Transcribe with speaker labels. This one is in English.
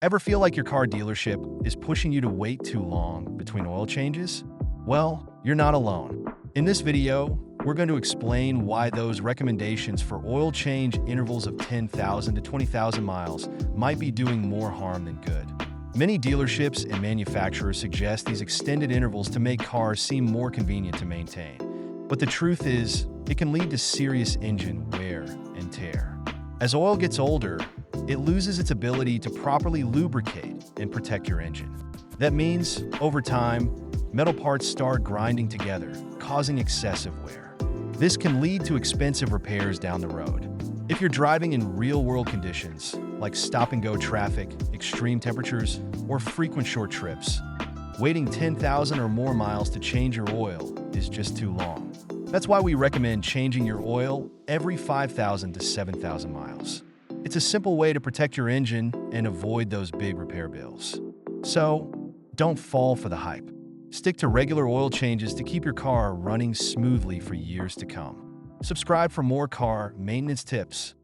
Speaker 1: Ever feel like your car dealership is pushing you to wait too long between oil changes? Well, you're not alone. In this video, we're going to explain why those recommendations for oil change intervals of 10,000 to 20,000 miles might be doing more harm than good. Many dealerships and manufacturers suggest these extended intervals to make cars seem more convenient to maintain. But the truth is, it can lead to serious engine wear and tear. As oil gets older, it loses its ability to properly lubricate and protect your engine. That means, over time, metal parts start grinding together, causing excessive wear. This can lead to expensive repairs down the road. If you're driving in real-world conditions, like stop-and-go traffic, extreme temperatures, or frequent short trips, waiting 10,000 or more miles to change your oil is just too long. That's why we recommend changing your oil every 5,000 to 7,000 miles. It's a simple way to protect your engine and avoid those big repair bills. So, don't fall for the hype. Stick to regular oil changes to keep your car running smoothly for years to come. Subscribe for more car maintenance tips